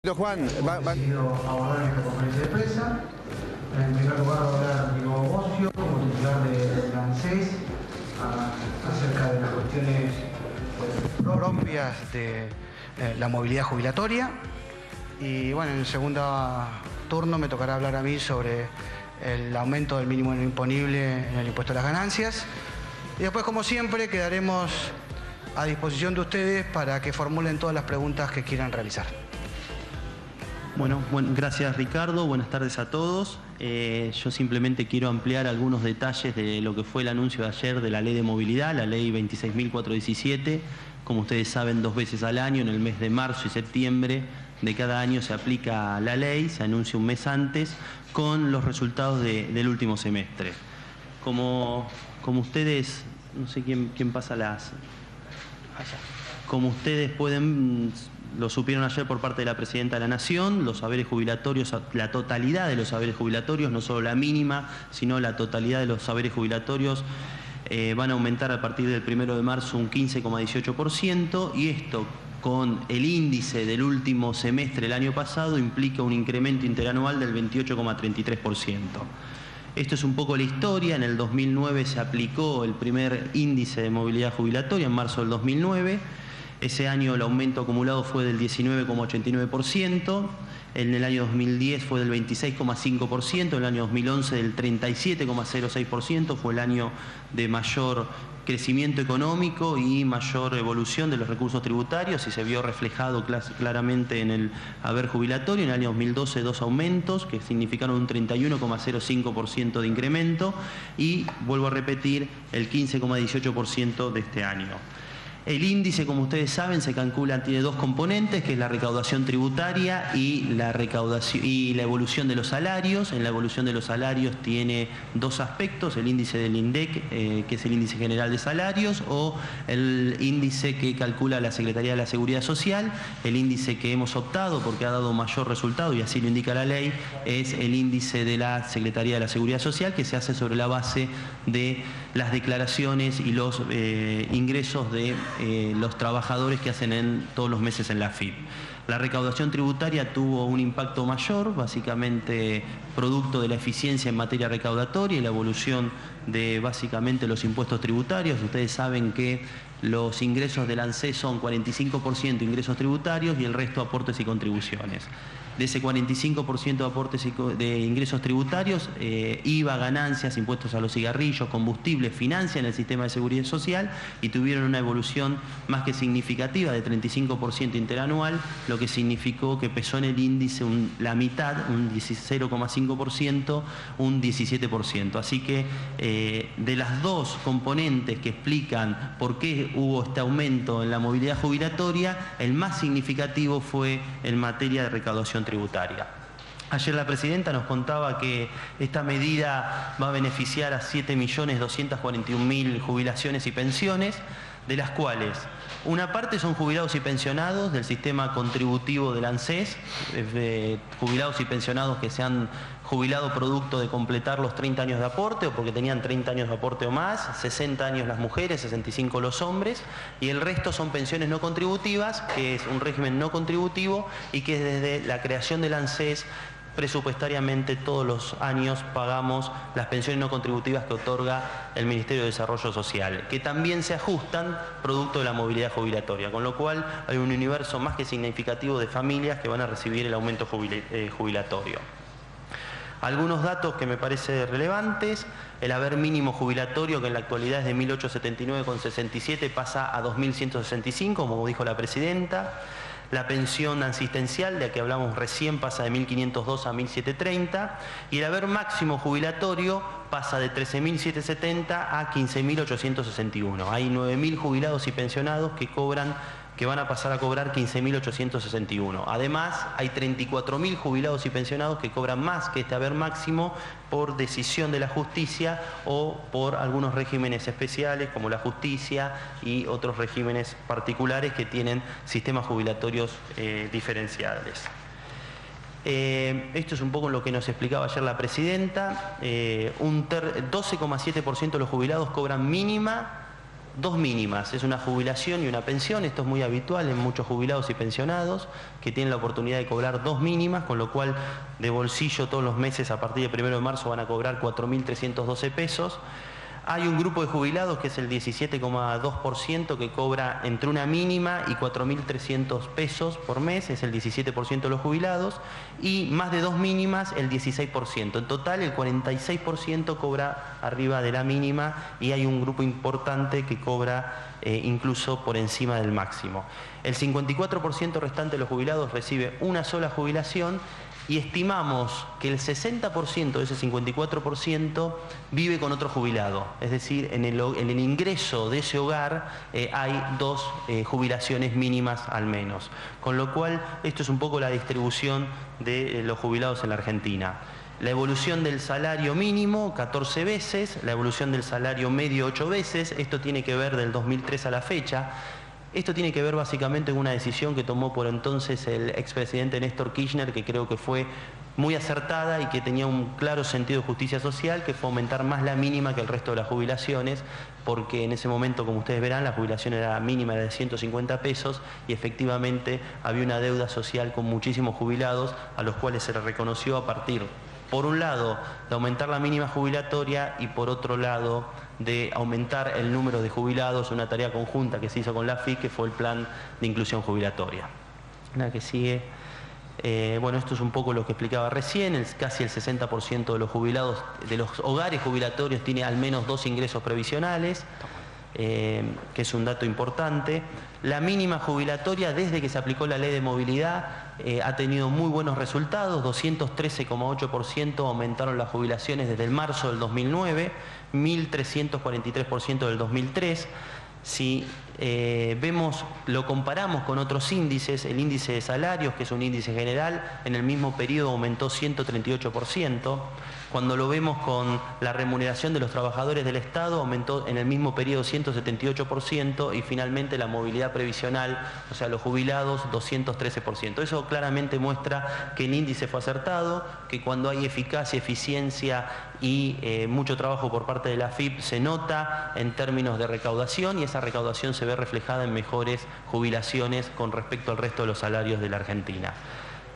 Juan, decidido abordar esta conferencia de prensa. En primer lugar, va a hablar Diego Bocio, como titular de la ANSES, acerca de las cuestiones propias de la movilidad jubilatoria. Y bueno, en el segundo turno me tocará hablar a mí sobre el aumento del mínimo imponible en el impuesto a las ganancias. Y después, como siempre, quedaremos a disposición de ustedes para que formulen todas las preguntas que quieran realizar. Bueno, gracias Ricardo, buenas tardes a todos. Yo simplemente quiero ampliar algunos detalles de lo que fue el anuncio de ayer de la Ley de Movilidad, la Ley 26.417. Como ustedes saben, 2 veces al año, en el mes de marzo y septiembre de cada año se aplica la ley, se anuncia un mes antes, con los resultados del último semestre. Como ustedes, no sé quién pasa las... Como ustedes lo supieron ayer por parte de la Presidenta de la Nación, los saberes jubilatorios, la totalidad de los saberes jubilatorios, no solo la mínima, sino la totalidad de los saberes jubilatorios van a aumentar a partir del 1 de marzo un 15,18%, y esto con el índice del último semestre del año pasado implica un incremento interanual del 28,33%. Esto es un poco la historia. En el 2009 se aplicó el primer índice de movilidad jubilatoria, en marzo del 2009. Ese año el aumento acumulado fue del 19,89%, en el año 2010 fue del 26,5%, en el año 2011 del 37,06%, fue el año de mayor crecimiento económico y mayor evolución de los recursos tributarios, y se vio reflejado claramente en el haber jubilatorio. En el año 2012 2 aumentos que significaron un 31,05% de incremento, y vuelvo a repetir, el 15,18% de este año. El índice, como ustedes saben, se calcula, tiene 2 componentes, que es la recaudación tributaria y la evolución de los salarios. En la evolución de los salarios tiene 2 aspectos: el índice del INDEC, que es el índice general de salarios, o el índice que calcula la Secretaría de la Seguridad Social. El índice que hemos optado, porque ha dado mayor resultado y así lo indica la ley, es el índice de la Secretaría de la Seguridad Social, que se hace sobre la base de las declaraciones y los ingresos de los trabajadores que hacen todos los meses en la AFIP. La recaudación tributaria tuvo un impacto mayor, básicamente producto de la eficiencia en materia recaudatoria y la evolución de básicamente los impuestos tributarios. Ustedes saben que los ingresos del ANSES son 45% ingresos tributarios y el resto aportes y contribuciones. De ese 45% de aportes de ingresos tributarios, IVA, ganancias, impuestos a los cigarrillos, combustibles, financian el sistema de seguridad social, y tuvieron una evolución más que significativa de 35% interanual, lo que significó que pesó en el índice la mitad, un 0,5%, un 17%. Así que de las 2 componentes que explican por qué hubo este aumento en la movilidad jubilatoria, el más significativo fue en materia de recaudación tributaria. Ayer la Presidenta nos contaba que esta medida va a beneficiar a 7.241.000 jubilaciones y pensiones, de las cuales una parte son jubilados y pensionados del sistema contributivo del ANSES, jubilados y pensionados que se han jubilado producto de completar los 30 años de aporte o porque tenían 30 años de aporte o más, 60 años las mujeres, 65 los hombres, y el resto son pensiones no contributivas, que es un régimen no contributivo y que desde la creación del ANSES presupuestariamente todos los años pagamos las pensiones no contributivas que otorga el Ministerio de Desarrollo Social, que también se ajustan producto de la movilidad jubilatoria, con lo cual hay un universo más que significativo de familias que van a recibir el aumento jubilatorio. Algunos datos que me parecen relevantes: el haber mínimo jubilatorio, que en la actualidad es de 1.879,67, pasa a 2.165, como dijo la Presidenta. La pensión asistencial, de la que hablamos recién, pasa de 1.502 a 1.730, y el haber máximo jubilatorio pasa de 13.770 a 15.861. Hay 9.000 jubilados y pensionados que van a pasar a cobrar 15.861. Además, hay 34.000 jubilados y pensionados que cobran más que este haber máximo por decisión de la justicia o por algunos regímenes especiales como la justicia y otros regímenes particulares que tienen sistemas jubilatorios diferenciales. Esto es un poco lo que nos explicaba ayer la Presidenta. 12,7% de los jubilados cobran mínima dos mínimas, es una jubilación y una pensión. Esto es muy habitual en muchos jubilados y pensionados que tienen la oportunidad de cobrar dos mínimas, con lo cual de bolsillo todos los meses a partir del 1 de marzo van a cobrar 4.312 pesos. Hay un grupo de jubilados que es el 17,2% que cobra entre una mínima y 4.300 pesos por mes, es el 17% de los jubilados, y más de dos mínimas el 16%. En total el 46% cobra arriba de la mínima y hay un grupo importante que cobra incluso por encima del máximo. El 54% restante de los jubilados recibe una sola jubilación y estimamos que el 60% de ese 54% vive con otro jubilado. Es decir, en el ingreso de ese hogar hay dos jubilaciones mínimas al menos. Con lo cual, esto es un poco la distribución de los jubilados en la Argentina. La evolución del salario mínimo, 14 veces, la evolución del salario medio, 8 veces. Esto tiene que ver del 2003 a la fecha. Esto tiene que ver básicamente con una decisión que tomó por entonces el expresidente Néstor Kirchner, que creo que fue muy acertada y que tenía un claro sentido de justicia social, que fue aumentar más la mínima que el resto de las jubilaciones, porque en ese momento, como ustedes verán, la jubilación era mínima de 150 pesos y efectivamente había una deuda social con muchísimos jubilados a los cuales se les reconoció a partir, por un lado, de aumentar la mínima jubilatoria y por otro lado, de aumentar el número de jubilados, una tarea conjunta que se hizo con la AFIP, que fue el plan de inclusión jubilatoria. La que sigue. Bueno, esto es un poco lo que explicaba recién, casi el 60% de los jubilados, de los hogares jubilatorios tiene al menos dos ingresos previsionales, que es un dato importante. La mínima jubilatoria, desde que se aplicó la ley de movilidad, ha tenido muy buenos resultados, 213,8% aumentaron las jubilaciones desde el marzo del 2009, 1.343% del 2003. Si lo comparamos con otros índices, el índice de salarios, que es un índice general, en el mismo periodo aumentó 138%. Cuando lo vemos con la remuneración de los trabajadores del Estado, aumentó en el mismo periodo 178% y finalmente la movilidad previsional, o sea, los jubilados, 213%. Eso claramente muestra que el índice fue acertado, que cuando hay eficacia, eficiencia y mucho trabajo por parte de la AFIP se nota en términos de recaudación y esa recaudación se ve reflejada en mejores jubilaciones con respecto al resto de los salarios de la Argentina.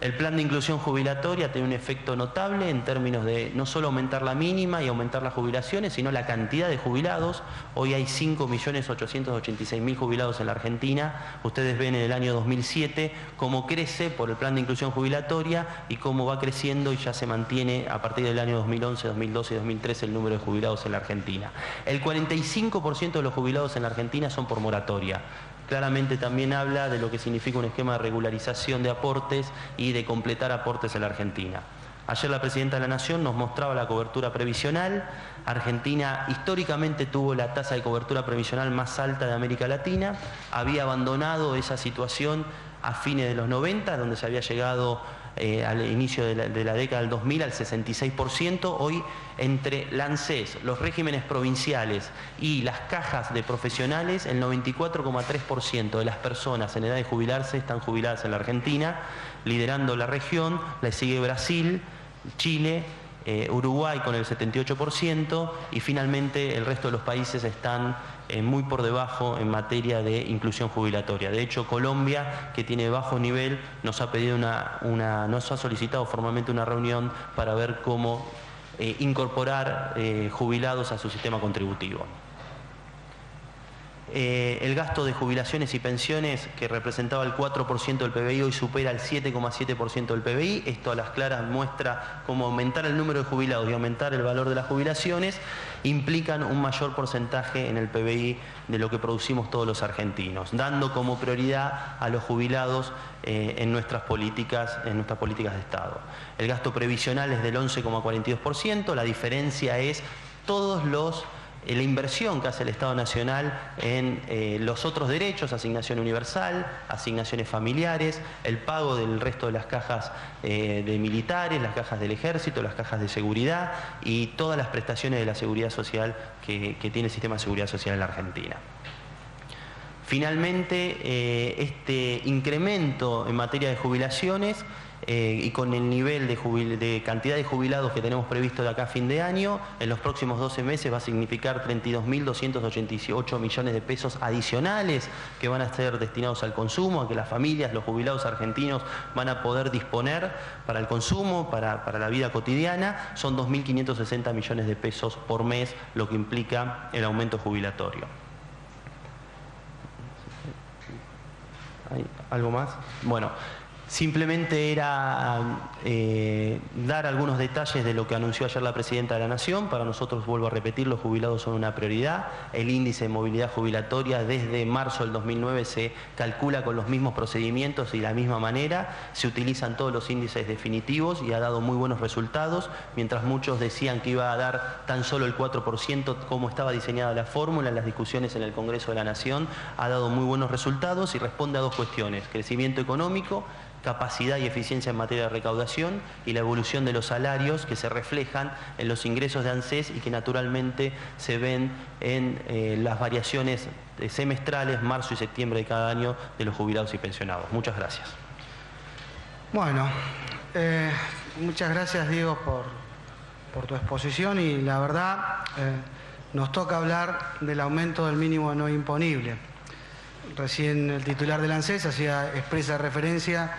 El plan de inclusión jubilatoria tiene un efecto notable en términos de no solo aumentar la mínima y aumentar las jubilaciones, sino la cantidad de jubilados. Hoy hay 5.886.000 jubilados en la Argentina. Ustedes ven en el año 2007 cómo crece por el plan de inclusión jubilatoria y cómo va creciendo y ya se mantiene a partir del año 2011, 2012 y 2013 el número de jubilados en la Argentina. El 45% de los jubilados en la Argentina son por moratoria. Claramente también habla de lo que significa un esquema de regularización de aportes y de completar aportes en la Argentina. Ayer la Presidenta de la Nación nos mostraba la cobertura previsional. Argentina históricamente tuvo la tasa de cobertura previsional más alta de América Latina. Había abandonado esa situación a fines de los 90, donde se había llegado al inicio de la década del 2000 al 66%. Hoy, entre la ANSES, los regímenes provinciales y las cajas de profesionales, el 94,3% de las personas en edad de jubilarse están jubiladas en la Argentina, liderando la región. Le sigue Brasil, Chile, Uruguay con el 78% y finalmente el resto de los países están muy por debajo en materia de inclusión jubilatoria. De hecho, Colombia, que tiene bajo nivel, nos ha pedido nos ha solicitado formalmente una reunión para ver cómo incorporar jubilados a su sistema contributivo. El gasto de jubilaciones y pensiones, que representaba el 4% del PBI, hoy supera el 7,7% del PBI. Esto a las claras muestra cómo aumentar el número de jubilados y aumentar el valor de las jubilaciones implican un mayor porcentaje en el PBI de lo que producimos todos los argentinos, dando como prioridad a los jubilados en nuestras políticas de Estado. El gasto previsional es del 11,42%, la diferencia es la inversión que hace el Estado Nacional en los otros derechos, asignación universal, asignaciones familiares, el pago del resto de las cajas de militares, las cajas del ejército, las cajas de seguridad y todas las prestaciones de la seguridad social que tiene el sistema de seguridad social en la Argentina. Finalmente, este incremento en materia de jubilaciones y con el nivel de cantidad de jubilados que tenemos previsto de acá a fin de año, en los próximos 12 meses va a significar 32.288 millones de pesos adicionales que van a ser destinados al consumo, a que las familias, los jubilados argentinos van a poder disponer para el consumo, para la vida cotidiana. Son 2.560 millones de pesos por mes, lo que implica el aumento jubilatorio. ¿Hay algo más? Bueno, simplemente era dar algunos detalles de lo que anunció ayer la Presidenta de la Nación. Para nosotros, vuelvo a repetir, los jubilados son una prioridad. El índice de movilidad jubilatoria desde marzo del 2009 se calcula con los mismos procedimientos y de la misma manera. Se utilizan todos los índices definitivos y ha dado muy buenos resultados. Mientras muchos decían que iba a dar tan solo el 4%, como estaba diseñada la fórmula en las discusiones en el Congreso de la Nación, ha dado muy buenos resultados y responde a dos cuestiones: crecimiento económico, capacidad y eficiencia en materia de recaudación, y la evolución de los salarios que se reflejan en los ingresos de ANSES y que naturalmente se ven en las variaciones semestrales, marzo y septiembre de cada año, de los jubilados y pensionados. Muchas gracias. Bueno, muchas gracias, Diego, por tu exposición, y la verdad nos toca hablar del aumento del mínimo no imponible. Recién el titular del ANSES hacía expresa referencia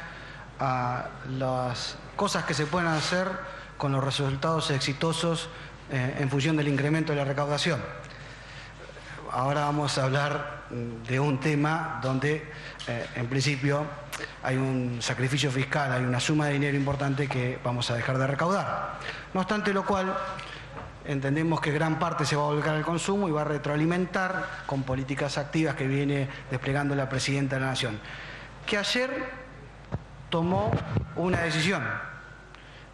a las cosas que se pueden hacer con los resultados exitosos en función del incremento de la recaudación. Ahora vamos a hablar de un tema donde en principio hay un sacrificio fiscal, hay una suma de dinero importante que vamos a dejar de recaudar. No obstante lo cual, entendemos que gran parte se va a volcar al consumo y va a retroalimentar con políticas activas que viene desplegando la Presidenta de la Nación, que ayer tomó una decisión,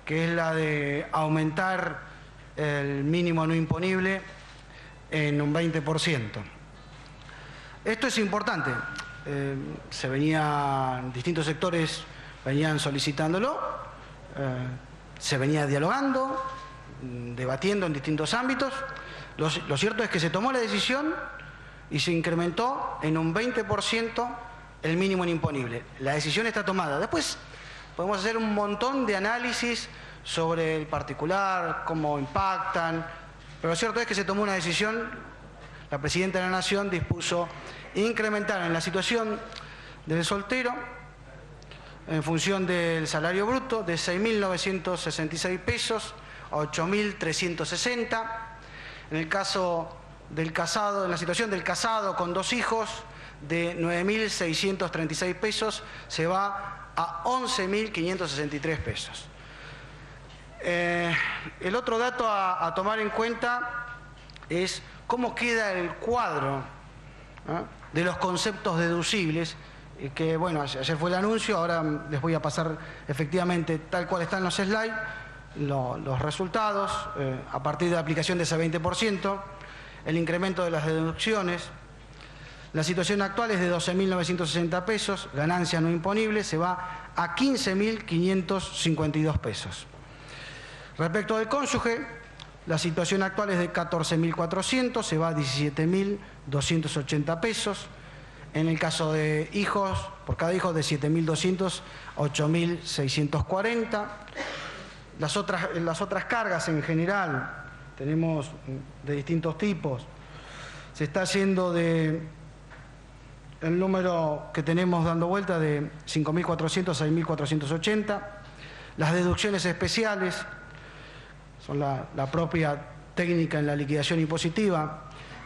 que es la de aumentar el mínimo no imponible en un 20%. Esto es importante. Distintos sectores venían solicitándolo, se venía dialogando, debatiendo en distintos ámbitos. Lo cierto es que se tomó la decisión y se incrementó en un 20% el mínimo imponible. La decisión está tomada. Después podemos hacer un montón de análisis sobre el particular, cómo impactan, pero lo cierto es que se tomó una decisión. La Presidenta de la Nación dispuso incrementar en la situación del soltero, en función del salario bruto, de 6.966 pesos a 8.360. En el caso del casado, en la situación del casado con 2 hijos, de 9.636 pesos se va a 11.563 pesos. El otro dato a tomar en cuenta es cómo queda el cuadro de los conceptos deducibles, que bueno, ayer fue el anuncio, ahora les voy a pasar efectivamente tal cual están los slides, los resultados, a partir de la aplicación de ese 20%, el incremento de las deducciones. La situación actual es de 12.960 pesos, ganancia no imponible, se va a 15.552 pesos. Respecto del cónyuge, la situación actual es de 14.400, se va a 17.280 pesos. En el caso de hijos, por cada hijo, de 7.200 a 8.640. Las otras cargas en general, tenemos de distintos tipos. Se está haciendo de el número que tenemos dando vuelta de 5.400 a 6.480. Las deducciones especiales son la propia técnica en la liquidación impositiva,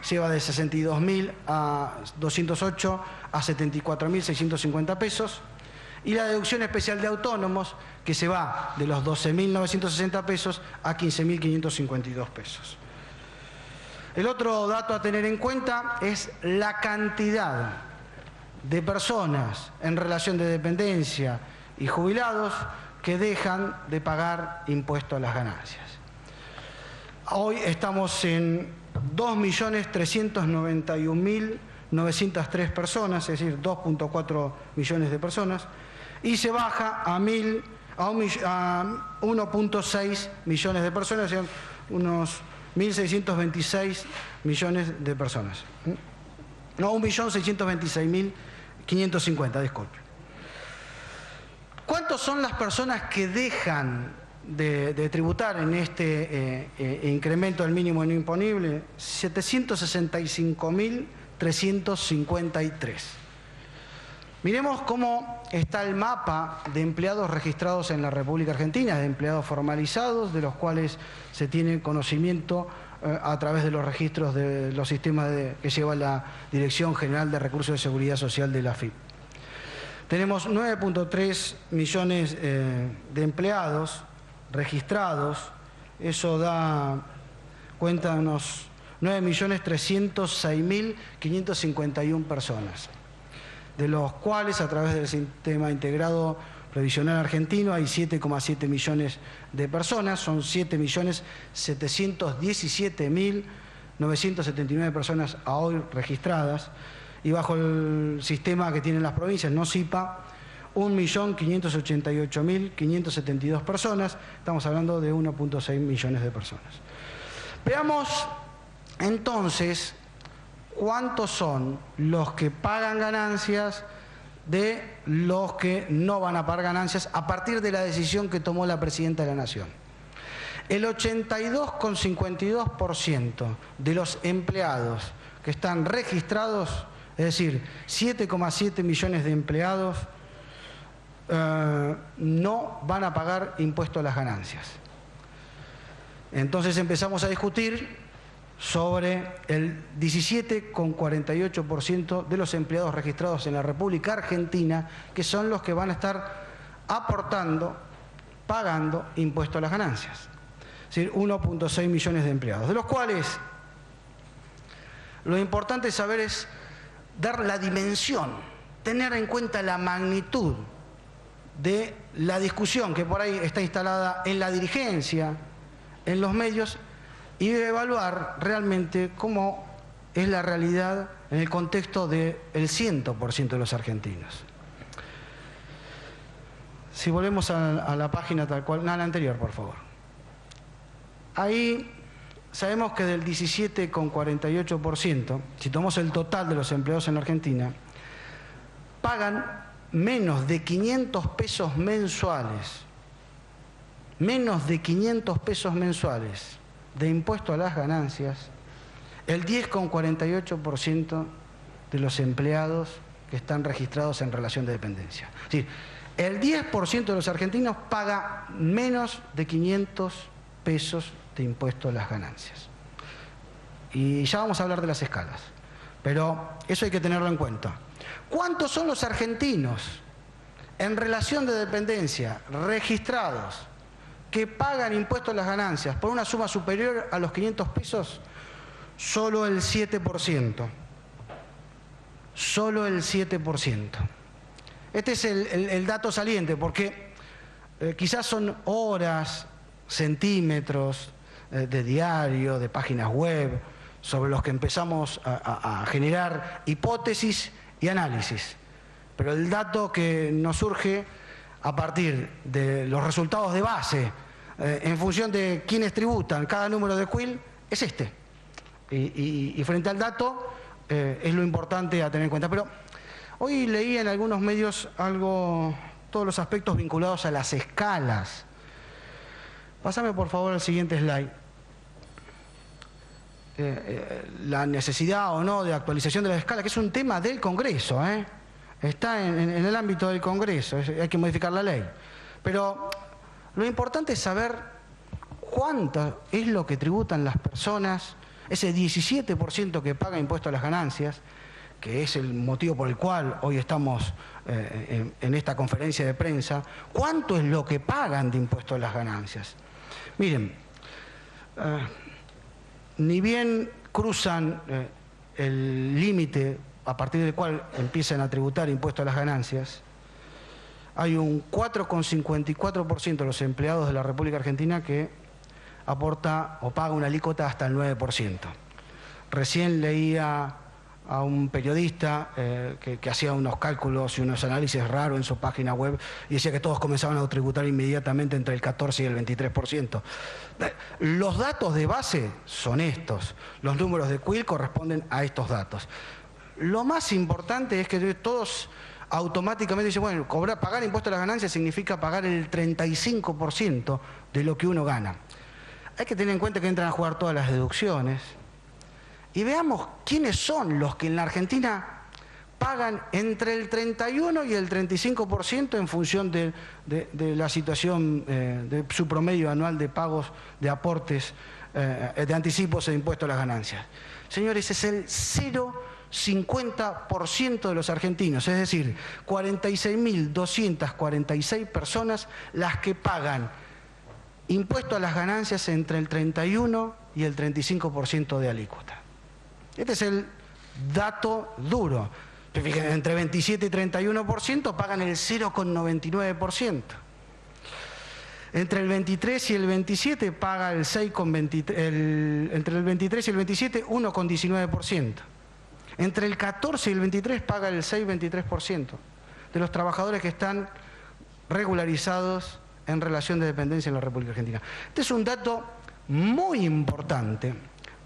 lleva de 62.000 a 208 a 74.650 pesos. Y la deducción especial de autónomos, que se va de los 12.960 pesos a 15.552 pesos. El otro dato a tener en cuenta es la cantidad de personas en relación de dependencia y jubilados que dejan de pagar impuesto a las ganancias. Hoy estamos en 2.391.903 personas, es decir, 2.4 millones de personas, y se baja a 1.6 millones de personas, es decir, unos 1.626 millones de personas. No, 1.626.550, disculpe. ¿Cuántos son las personas que dejan de tributar en este incremento del mínimo no imponible? 765.353. Miremos cómo está el mapa de empleados registrados en la República Argentina, de empleados formalizados, de los cuales se tiene conocimiento a través de los registros de los sistemas que lleva la Dirección General de Recursos de Seguridad Social de la AFIP. Tenemos 9.3 millones de empleados registrados, eso da cuenta de unos 9.306.551 personas, de los cuales a través del Sistema Integrado Previsional Argentino hay 7,7 millones de personas, son 7.717.979 personas a hoy registradas, y bajo el sistema que tienen las provincias, no SIPA, 1.588.572 personas, estamos hablando de 1.6 millones de personas. Veamos entonces cuántos son los que pagan ganancias de los que no van a pagar ganancias a partir de la decisión que tomó la Presidenta de la Nación. El 82,52% de los empleados que están registrados, es decir, 7,7 millones de empleados, no van a pagar impuesto a las ganancias. Entonces empezamos a discutir sobre el 17,48% de los empleados registrados en la República Argentina, que son los que van a estar aportando, pagando impuesto a las ganancias. Es decir, 1.6 millones de empleados, de los cuales lo importante saber es dar la dimensión, tener en cuenta la magnitud de la discusión que por ahí está instalada en la dirigencia, en los medios, y evaluar realmente cómo es la realidad en el contexto del 100% de los argentinos. Si volvemos a la página tal cual, la anterior, por favor. Ahí sabemos que del 17,48%, si tomamos el total de los empleados en la Argentina, pagan menos de 500 pesos mensuales, menos de 500 pesos mensuales de impuesto a las ganancias, el 10,48% de los empleados que están registrados en relación de dependencia. Es decir, el 10% de los argentinos paga menos de 500 pesos de impuesto a las ganancias. Y ya vamos a hablar de las escalas, pero eso hay que tenerlo en cuenta. ¿Cuántos son los argentinos en relación de dependencia registrados que pagan impuestos a las ganancias por una suma superior a los 500 pesos? Solo el 7%. Solo el 7%. Este es el dato saliente, porque quizás son horas, centímetros de diario, de páginas web, sobre los que empezamos a generar hipótesis y análisis. Pero el dato que nos surge a partir de los resultados de base, en función de quiénes tributan cada número de CUIL, es este. Y frente al dato, es lo importante a tener en cuenta. Pero hoy leí en algunos medios todos los aspectos vinculados a las escalas. Pásame por favor al siguiente slide. La necesidad o no de actualización de la escala, que es un tema del Congreso, está en el ámbito del Congreso, hay que modificar la ley. Pero lo importante es saber cuánto es lo que tributan las personas, ese 17% que paga impuesto a las ganancias, que es el motivo por el cual hoy estamos en esta conferencia de prensa. ¿Cuánto es lo que pagan de impuesto a las ganancias? Miren, ni bien cruzan el límite a partir del cual empiezan a tributar impuesto a las ganancias, hay un 4,54% de los empleados de la República Argentina que aporta o paga una alícuota hasta el 9%. Recién leía a un periodista que hacía unos cálculos y unos análisis raros en su página web y decía que todos comenzaban a tributar inmediatamente entre el 14 y el 23%. Los datos de base son estos. Los números de CUIL corresponden a estos datos. lo más importante es que todos automáticamente dicen, bueno, pagar impuesto a las ganancias significa pagar el 35% de lo que uno gana. Hay que tener en cuenta que entran a jugar todas las deducciones. Y veamos quiénes son los que en la Argentina pagan entre el 31 y el 35% en función de la situación de su promedio anual de pagos, de aportes, de anticipos e impuestos a las ganancias. Señores, es el 0,50% de los argentinos, es decir, 46.246 personas las que pagan impuesto a las ganancias entre el 31 y el 35% de alícuota. Este es el dato duro. Fíjense, entre 27 y 31% pagan el 0,99%. Entre el 23 y el 27 paga el 6,23%. Entre el 23 y el 27, 1,19%. Entre el 14 y el 23 paga el 6,23% de los trabajadores que están regularizados en relación de dependencia en la República Argentina. Este es un dato muy importante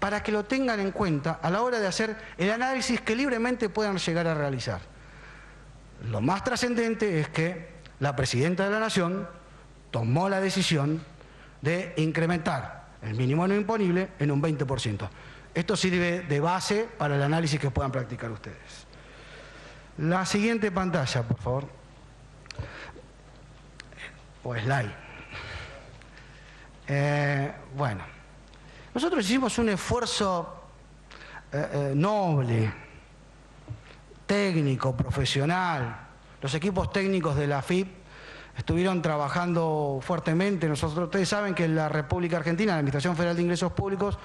para que lo tengan en cuenta a la hora de hacer el análisis que libremente puedan llegar a realizar. Lo más trascendente es que la Presidenta de la Nación tomó la decisión de incrementar el mínimo no imponible en un 20%. Esto sirve de base para el análisis que puedan practicar ustedes. La siguiente pantalla, por favor. O slide. Bueno. Nosotros hicimos un esfuerzo noble, técnico, profesional. Los equipos técnicos de la AFIP estuvieron trabajando fuertemente. Ustedes saben que en la República Argentina, la Administración Federal de Ingresos Públicos,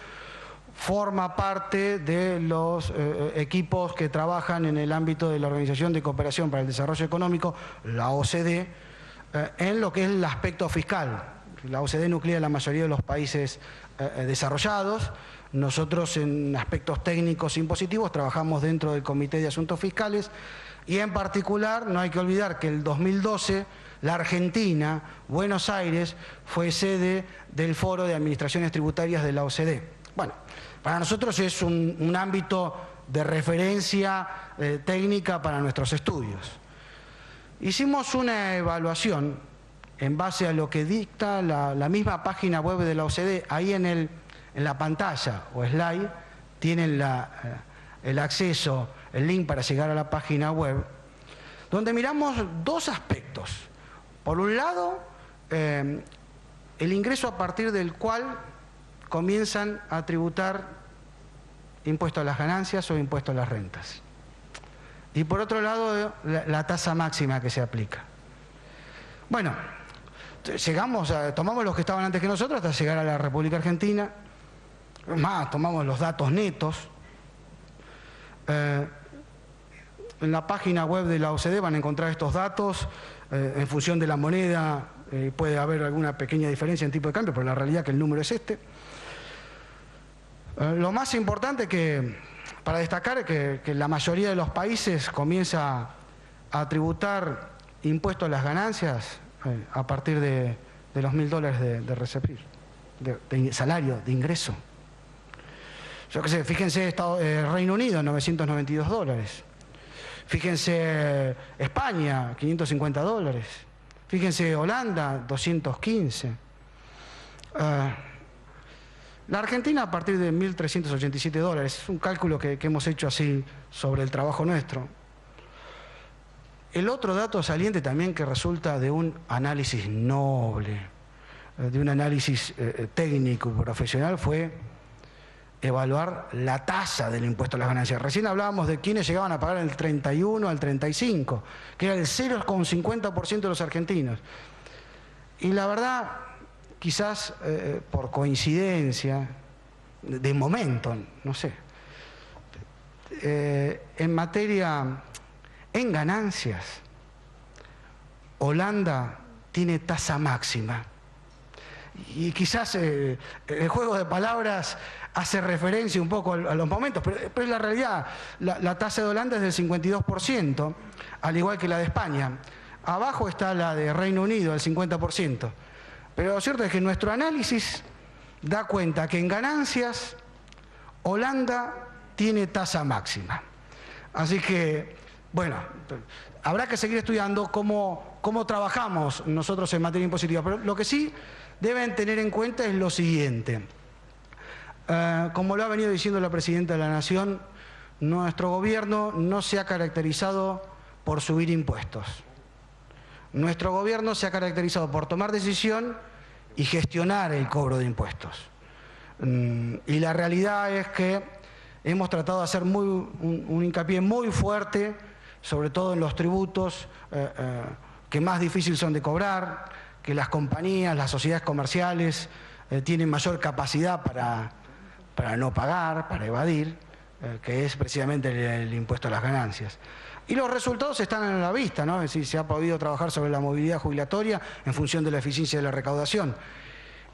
forma parte de los equipos que trabajan en el ámbito de la Organización de Cooperación para el Desarrollo Económico, la OCDE, en lo que es el aspecto fiscal. La OCDE nuclea la mayoría de los países desarrollados. Nosotros en aspectos técnicos e impositivos trabajamos dentro del Comité de Asuntos Fiscales y en particular no hay que olvidar que el 2012 la Argentina, Buenos Aires, fue sede del Foro de Administraciones Tributarias de la OCDE. Bueno, para nosotros es un ámbito de referencia técnica para nuestros estudios. Hicimos una evaluación en base a lo que dicta la misma página web de la OCDE. Ahí en la pantalla o slide tienen el acceso, el link para llegar a la página web, donde miramos dos aspectos. Por un lado, el ingreso a partir del cual comienzan a tributar impuesto a las ganancias o impuesto a las rentas. Y por otro lado, la tasa máxima que se aplica. Bueno, tomamos los que estaban antes que nosotros hasta llegar a la República Argentina. Más, tomamos los datos netos. En la página web de la OCDE van a encontrar estos datos. En función de la moneda puede haber alguna pequeña diferencia en tipo de cambio, pero la realidad es que el número es este. Lo más importante para destacar es que la mayoría de los países comienza a tributar impuestos a las ganancias a partir de los $1.000 de recibir, de salario, de ingreso. Yo qué sé, fíjense Reino Unido, $992. Fíjense España, $550. Fíjense Holanda, 215. La Argentina a partir de $1.387. Es un cálculo que hemos hecho así sobre el trabajo nuestro. El otro dato saliente también que resulta de un análisis noble, de un análisis técnico y profesional fue evaluar la tasa del impuesto a las ganancias. Recién hablábamos de quienes llegaban a pagar el 31 al 35, que era el 0,50% de los argentinos. Y la verdad, quizás por coincidencia, de momento, no sé, en materia, en ganancias, Holanda tiene tasa máxima. Y quizás el juego de palabras hace referencia un poco a los momentos, pero es la realidad. La tasa de Holanda es del 52%, al igual que la de España. Abajo está la de Reino Unido, el 50%. Pero lo cierto es que nuestro análisis da cuenta que en ganancias Holanda tiene tasa máxima. Así que, bueno, habrá que seguir estudiando cómo trabajamos nosotros en materia impositiva. Pero lo que sí deben tener en cuenta es lo siguiente. Como lo ha venido diciendo la Presidenta de la Nación, nuestro gobierno no se ha caracterizado por subir impuestos. Nuestro gobierno se ha caracterizado por tomar decisión y gestionar el cobro de impuestos. Y la realidad es que hemos tratado de hacer un hincapié muy fuerte, sobre todo en los tributos que más difíciles son de cobrar, que las compañías, las sociedades comerciales tienen mayor capacidad para no pagar, para evadir, que es precisamente el impuesto a las ganancias. Y los resultados están a la vista, ¿no? Es decir, se ha podido trabajar sobre la movilidad jubilatoria en función de la eficiencia de la recaudación.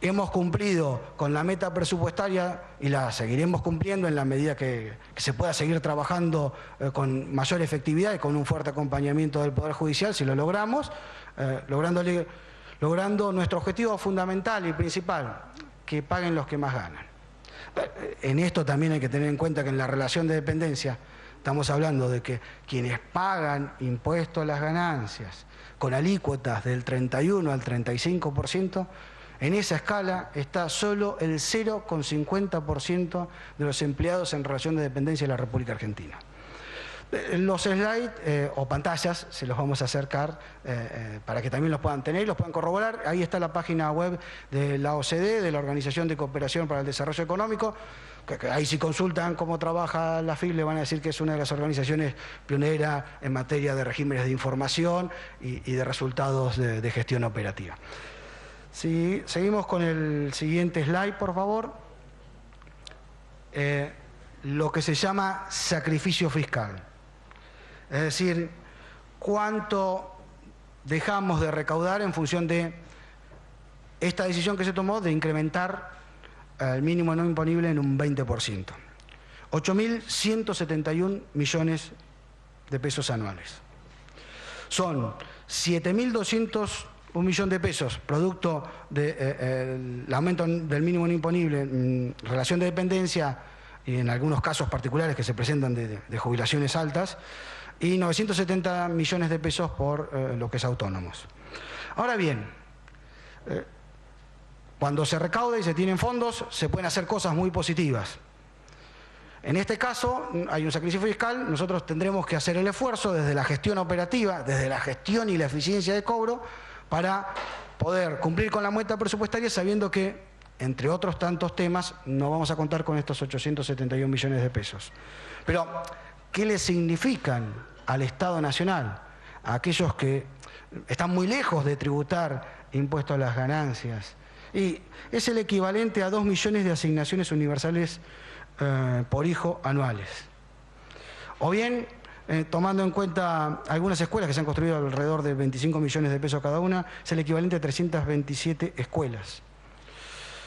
Hemos cumplido con la meta presupuestaria y la seguiremos cumpliendo en la medida que se pueda seguir trabajando con mayor efectividad y con un fuerte acompañamiento del Poder Judicial, si lo logramos, logrando nuestro objetivo fundamental y principal, que paguen los que más ganan. En esto también hay que tener en cuenta que en la relación de dependencia estamos hablando de que quienes pagan impuestos a las ganancias con alícuotas del 31 al 35%, en esa escala está solo el 0,50% de los empleados en relación de dependencia de la República Argentina. Los slides o pantallas se los vamos a acercar para que también los puedan tener y los puedan corroborar. Ahí está la página web de la OCDE, de la Organización de Cooperación para el Desarrollo Económico. Que ahí si consultan cómo trabaja la FIL le van a decir que es una de las organizaciones pioneras en materia de regímenes de información y de resultados de gestión operativa. Si seguimos con el siguiente slide, por favor. Lo que se llama sacrificio fiscal. Es decir, cuánto dejamos de recaudar en función de esta decisión que se tomó de incrementar el mínimo no imponible en un 20%. 8.171 millones de pesos anuales. Son 7.200 un millón de pesos, producto del aumento del mínimo no imponible en relación de dependencia y en algunos casos particulares que se presentan de jubilaciones altas, y 970 millones de pesos por lo que es autónomos. Ahora bien, cuando se recauda y se tienen fondos, se pueden hacer cosas muy positivas. En este caso, hay un sacrificio fiscal, nosotros tendremos que hacer el esfuerzo desde la gestión operativa, desde la gestión y la eficiencia de cobro, para poder cumplir con la meta presupuestaria sabiendo que, entre otros tantos temas, no vamos a contar con estos 871 millones de pesos. Pero, ¿qué le significan al Estado Nacional, a aquellos que están muy lejos de tributar impuestos a las ganancias? Y es el equivalente a 2 millones de asignaciones universales por hijo anuales. O bien, tomando en cuenta algunas escuelas que se han construido alrededor de 25 millones de pesos cada una, es el equivalente a 327 escuelas.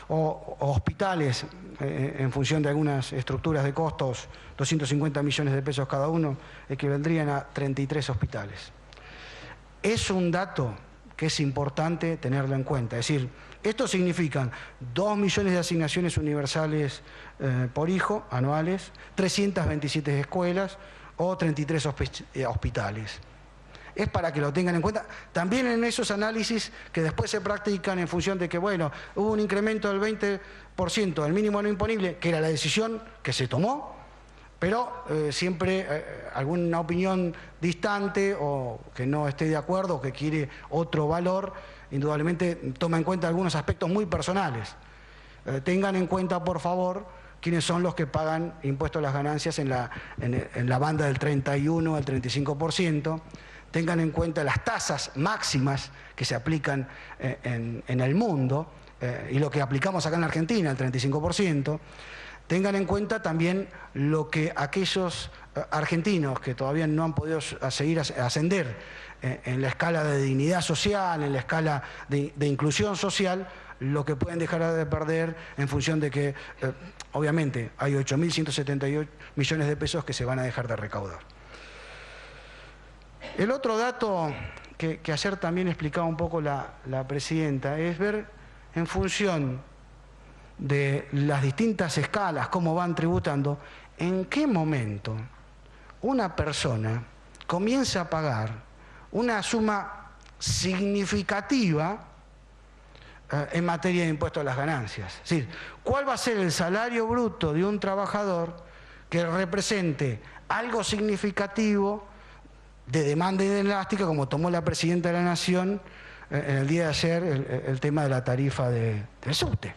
O hospitales, en función de algunas estructuras de costos, 250 millones de pesos cada uno, equivaldrían a 33 hospitales. Es un dato que es importante tenerlo en cuenta. Es decir, esto significa 2 millones de asignaciones universales por hijo anuales, 327 escuelas o 33 hospitales. Es para que lo tengan en cuenta. También en esos análisis que después se practican en función de que, bueno, hubo un incremento del 20% del mínimo no imponible, que era la decisión que se tomó, pero siempre alguna opinión distante o que no esté de acuerdo o que quiere otro valor, indudablemente toma en cuenta algunos aspectos muy personales. Tengan en cuenta, por favor, quiénes son los que pagan impuestos a las ganancias en la banda del 31 al 35%. Tengan en cuenta las tasas máximas que se aplican en el mundo y lo que aplicamos acá en la Argentina, el 35%. Tengan en cuenta también lo que aquellos argentinos que todavía no han podido seguir ascender en la escala de dignidad social, en la escala de inclusión social, lo que pueden dejar de perder en función de que, obviamente, hay 8.178 millones de pesos que se van a dejar de recaudar. El otro dato que ayer también explicaba un poco la Presidenta es ver en función de las distintas escalas, cómo van tributando, en qué momento, una persona comienza a pagar una suma significativa en materia de impuestos a las ganancias. Es decir, ¿cuál va a ser el salario bruto de un trabajador que represente algo significativo de demanda inelástica, como tomó la Presidenta de la Nación en el día de ayer, el tema de la tarifa del subte?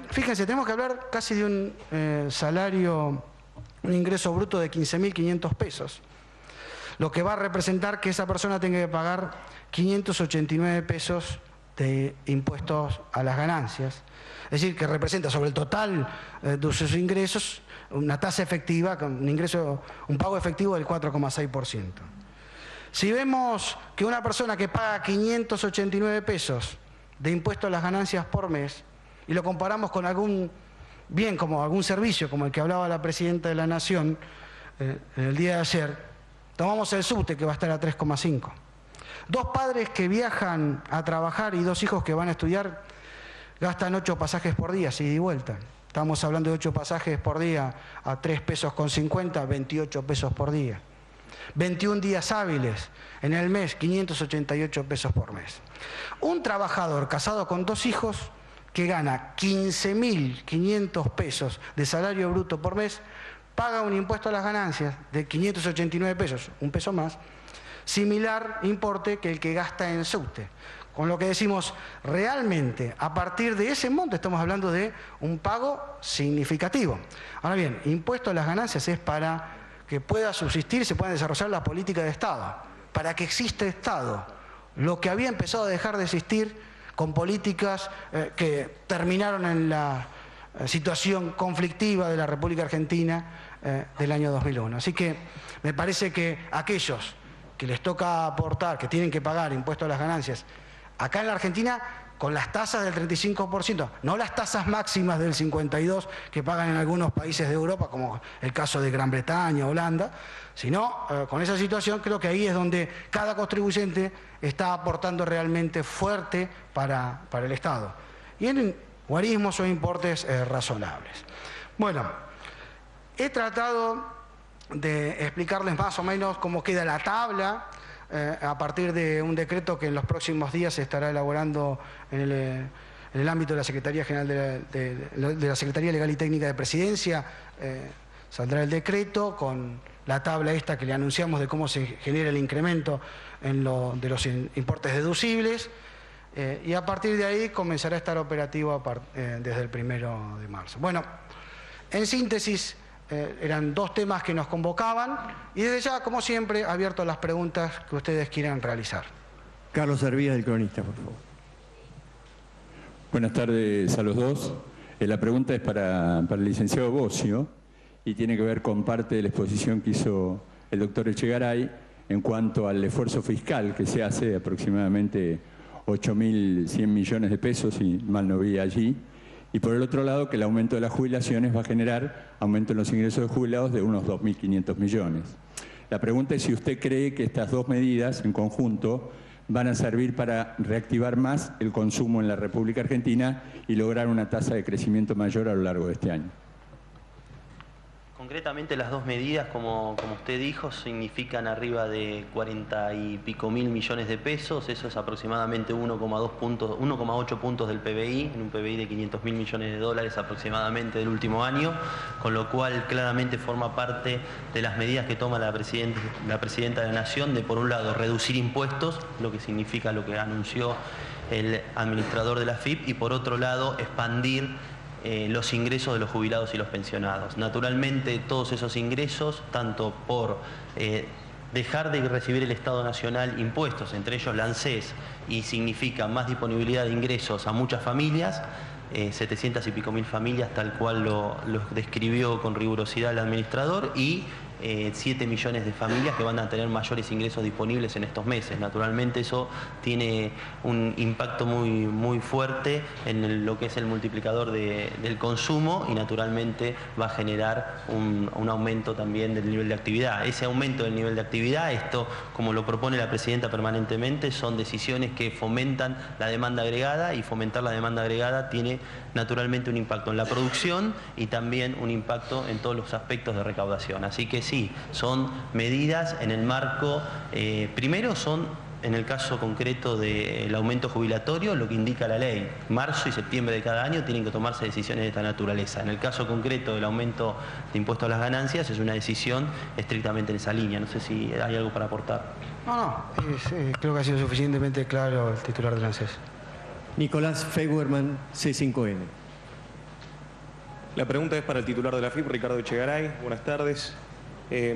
Fíjense, tenemos que hablar casi de un salario, un ingreso bruto de 15.500 pesos, lo que va a representar que esa persona tenga que pagar 589 pesos de impuestos a las ganancias. Es decir, que representa sobre el total de sus ingresos una tasa efectiva, un pago efectivo del 4,6%. Si vemos que una persona que paga 589 pesos de impuestos a las ganancias por mes, y lo comparamos con algún bien, como algún servicio, como el que hablaba la Presidenta de la Nación en el día de ayer, tomamos el subte, que va a estar a 3,5. Dos padres que viajan a trabajar y dos hijos que van a estudiar gastan 8 pasajes por día, ida y vuelta. Estamos hablando de 8 pasajes por día a 3 pesos con 50, 28 pesos por día. 21 días hábiles en el mes, 588 pesos por mes. Un trabajador casado con 2 hijos que gana 15.500 pesos de salario bruto por mes, paga un impuesto a las ganancias de 589 pesos, un peso más, similar importe que el que gasta en subte. Con lo que decimos, realmente, a partir de ese monto estamos hablando de un pago significativo. Ahora bien, impuesto a las ganancias es para que pueda subsistir y se pueda desarrollar la política de Estado, para que exista Estado. Lo que había empezado a dejar de existir con políticas que terminaron en la situación conflictiva de la República Argentina del año 2001. Así que me parece que aquellos que les toca aportar, que tienen que pagar impuestos a las ganancias, acá en la Argentina, con las tasas del 35%, no las tasas máximas del 52% que pagan en algunos países de Europa, como el caso de Gran Bretaña, Holanda, sino con esa situación creo que ahí es donde cada contribuyente está aportando realmente fuerte para el Estado. Y en guarismos o importes razonables. Bueno, he tratado de explicarles más o menos cómo queda la tabla a partir de un decreto que en los próximos días se estará elaborando en el ámbito de la Secretaría General de la Secretaría Legal y Técnica de Presidencia. Saldrá el decreto con la tabla esta que le anunciamos de cómo se genera el incremento de los importes deducibles, y a partir de ahí comenzará a estar operativo desde el 1 de marzo. Bueno, en síntesis, eran 2 temas que nos convocaban y desde ya, como siempre, abierto a las preguntas que ustedes quieran realizar. Carlos Hervías, del Cronista, por favor. Buenas tardes a los dos. La pregunta es para el licenciado Bossio y tiene que ver con parte de la exposición que hizo el doctor Echegaray en cuanto al esfuerzo fiscal que se hace de aproximadamente 8.100 millones de pesos, si mal no vi allí. Y por el otro lado, que el aumento de las jubilaciones va a generar aumento en los ingresos de jubilados de unos 2.500 millones. La pregunta es si usted cree que estas 2 medidas en conjunto van a servir para reactivar más el consumo en la República Argentina y lograr una tasa de crecimiento mayor a lo largo de este año. Concretamente las 2 medidas, como usted dijo, significan arriba de 40 y pico mil millones de pesos. Eso es aproximadamente 1,8 puntos del PBI, en un PBI de 500.000 millones de dólares aproximadamente del último año, con lo cual claramente forma parte de las medidas que toma la Presidenta de la Nación de, por un lado, reducir impuestos, lo que significa lo que anunció el administrador de la AFIP, y por otro lado, expandir los ingresos de los jubilados y los pensionados. Naturalmente, todos esos ingresos, tanto por dejar de recibir el Estado Nacional impuestos, entre ellos la ANSES, y significa más disponibilidad de ingresos a muchas familias, 700 y pico mil familias, tal cual lo describió con rigurosidad el administrador, y 7 millones de familias que van a tener mayores ingresos disponibles en estos meses. Naturalmente eso tiene un impacto muy fuerte en lo que es el multiplicador del consumo, y naturalmente va a generar un aumento también del nivel de actividad. Ese aumento del nivel de actividad, esto como lo propone la Presidenta permanentemente, son decisiones que fomentan la demanda agregada, y fomentar la demanda agregada tiene naturalmente un impacto en la producción y también un impacto en todos los aspectos de recaudación. Así que sí, sí, son medidas en el marco, primero son, en el caso concreto del aumento jubilatorio, lo que indica la ley. Marzo y septiembre de cada año tienen que tomarse decisiones de esta naturaleza. En el caso concreto del aumento de impuestos a las ganancias, es una decisión estrictamente en esa línea. No sé si hay algo para aportar. No, creo que ha sido suficientemente claro el titular del ANSES. Nicolás Feuerman, C5N. La pregunta es para el titular de la AFIP, Ricardo Echegaray. Buenas tardes.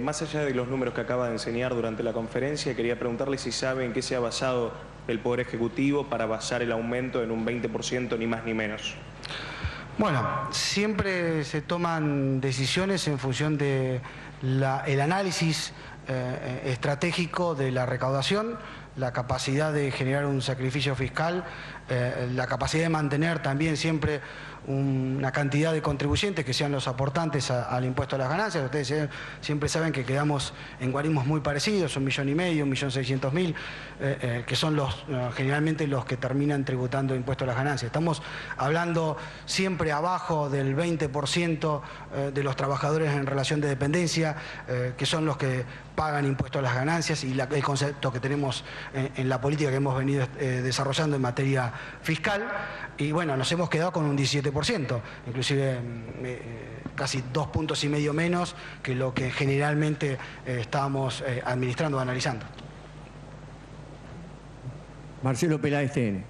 Más allá de los números que acaba de enseñar durante la conferencia, quería preguntarle si sabe en qué se ha basado el Poder Ejecutivo para basar el aumento en un 20%, ni más ni menos. Bueno, siempre se toman decisiones en función de el análisis estratégico de la recaudación, la capacidad de generar un sacrificio fiscal, la capacidad de mantener también siempre una cantidad de contribuyentes que sean los aportantes al impuesto a las ganancias. Ustedes siempre saben que quedamos en guarismos muy parecidos, 1,5 millones, 1.600.000, que son generalmente los que terminan tributando impuesto a las ganancias. Estamos hablando siempre abajo del 20% de los trabajadores en relación de dependencia, que son los que pagan impuesto a las ganancias, y el concepto que tenemos en la política que hemos venido desarrollando en materia fiscal. Y bueno, nos hemos quedado con un 17%, inclusive casi 2,5 puntos menos que lo que generalmente estábamos administrando o analizando. Marcelo Peláez, TN.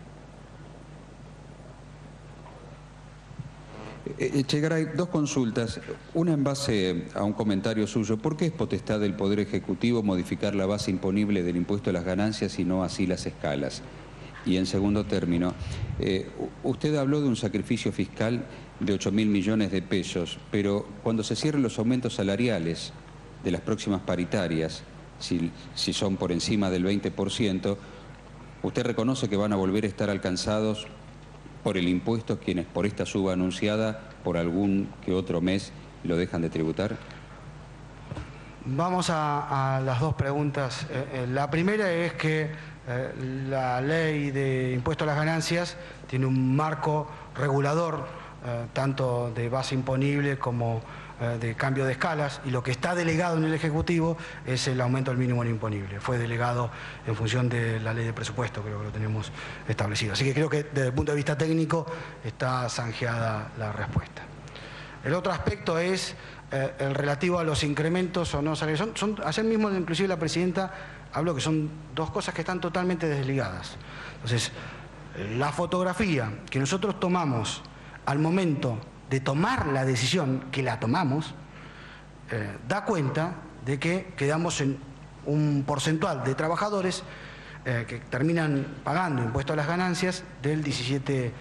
Echegaray, dos consultas. Una en base a un comentario suyo. ¿Por qué es potestad del Poder Ejecutivo modificar la base imponible del impuesto a las ganancias y no así las escalas? Y en segundo término, usted habló de un sacrificio fiscal de 8.000 millones de pesos, pero cuando se cierren los aumentos salariales de las próximas paritarias, si son por encima del 20%, ¿usted reconoce que van a volver a estar alcanzados por el impuesto quienes por esta suba anunciada por algún que otro mes lo dejan de tributar? Vamos a las dos preguntas. La primera es que la ley de impuesto a las ganancias tiene un marco regulador, tanto de base imponible como de cambio de escalas, y lo que está delegado en el Ejecutivo es el aumento del mínimo no imponible. Fue delegado en función de la ley de presupuesto, creo que lo tenemos establecido. Así que creo que desde el punto de vista técnico está zanjeada la respuesta. El otro aspecto es el relativo a los incrementos o no salarios. Ayer mismo inclusive la presidenta habló que son dos cosas que están totalmente desligadas. Entonces, la fotografía que nosotros tomamos al momento de tomar la decisión, que la tomamos, da cuenta de que quedamos en un porcentual de trabajadores que terminan pagando impuesto a las ganancias del 17%,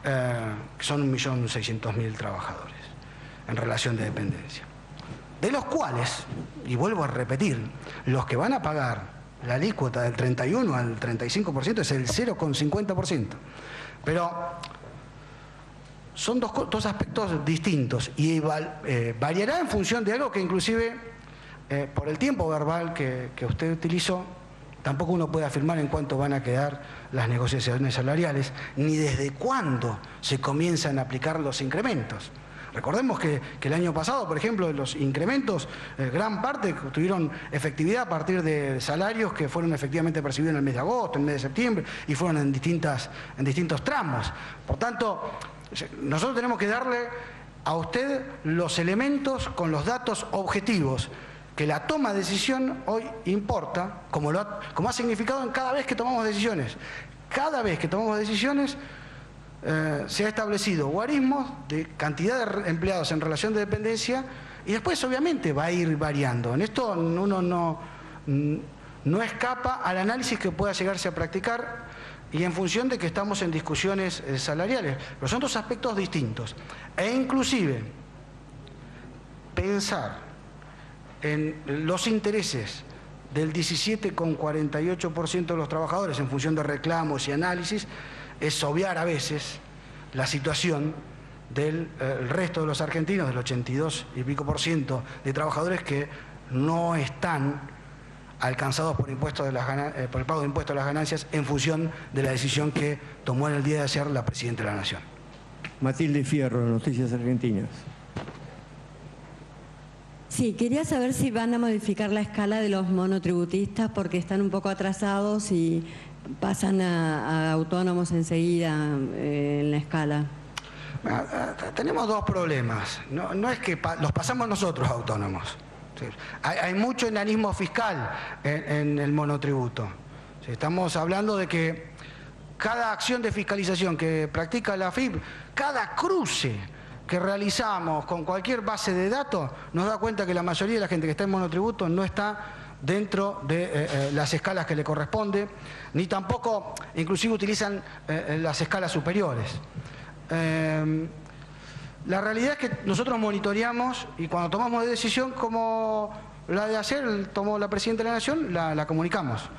que son 1.600.000 trabajadores en relación de dependencia. De los cuales, y vuelvo a repetir, los que van a pagar la alícuota del 31 al 35% es el 0,50%. Pero son dos aspectos distintos y variará en función de algo que inclusive por el tiempo verbal que usted utilizó, tampoco uno puede afirmar en cuánto van a quedar las negociaciones salariales, ni desde cuándo se comienzan a aplicar los incrementos. Recordemos que el año pasado, por ejemplo, los incrementos, gran parte tuvieron efectividad a partir de salarios que fueron efectivamente percibidos en el mes de agosto, en el mes de septiembre, y fueron en distintos tramos. Por tanto, nosotros tenemos que darle a usted los elementos con los datos objetivos, que la toma de decisión hoy importa, como ha significado en cada vez que tomamos decisiones. Cada vez que tomamos decisiones se ha establecido guarismos de cantidad de empleados en relación de dependencia, y después obviamente va a ir variando. En esto uno no escapa al análisis que pueda llegarse a practicar, y en función de que estamos en discusiones salariales. Pero son dos aspectos distintos. E inclusive pensar en los intereses del 17,48% de los trabajadores en función de reclamos y análisis es obviar a veces la situación del resto de los argentinos, del 82 y pico % de trabajadores que no están alcanzados por el pago de impuestos a las ganancias en función de la decisión que tomó en el día de ayer la Presidenta de la Nación. Matilde Fierro, Noticias Argentinas. Sí, quería saber si van a modificar la escala de los monotributistas porque están un poco atrasados y pasan a autónomos enseguida en la escala. Tenemos dos problemas. No es que los pasamos nosotros autónomos. Sí. Hay mucho enanismo fiscal en el monotributo. Sí, estamos hablando de que cada acción de fiscalización que practica la AFIP, cada cruce que realizamos con cualquier base de datos, nos da cuenta que la mayoría de la gente que está en monotributo no está dentro de las escalas que le corresponde, ni tampoco, inclusive utilizan las escalas superiores. La realidad es que nosotros monitoreamos y cuando tomamos de decisión como la de ayer tomó la Presidenta de la Nación, la comunicamos.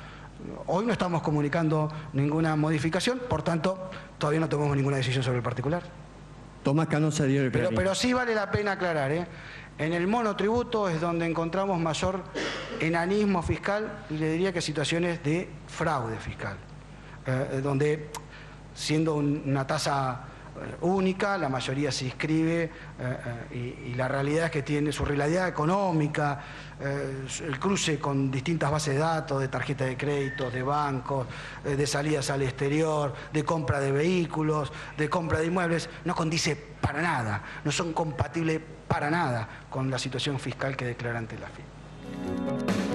Hoy no estamos comunicando ninguna modificación, por tanto, todavía no tomamos ninguna decisión sobre el particular. Tomás Canosa, Diario Clarín. Pero sí vale la pena aclarar, en el monotributo es donde encontramos mayor enanismo fiscal y le diría que situaciones de fraude fiscal, donde siendo una tasa única, la mayoría se inscribe y la realidad es que tiene su realidad económica, el cruce con distintas bases de datos, de tarjeta de crédito, de bancos, de salidas al exterior, de compra de vehículos, de compra de inmuebles, no condice para nada, no son compatibles para nada con la situación fiscal que declara ante la AFIP.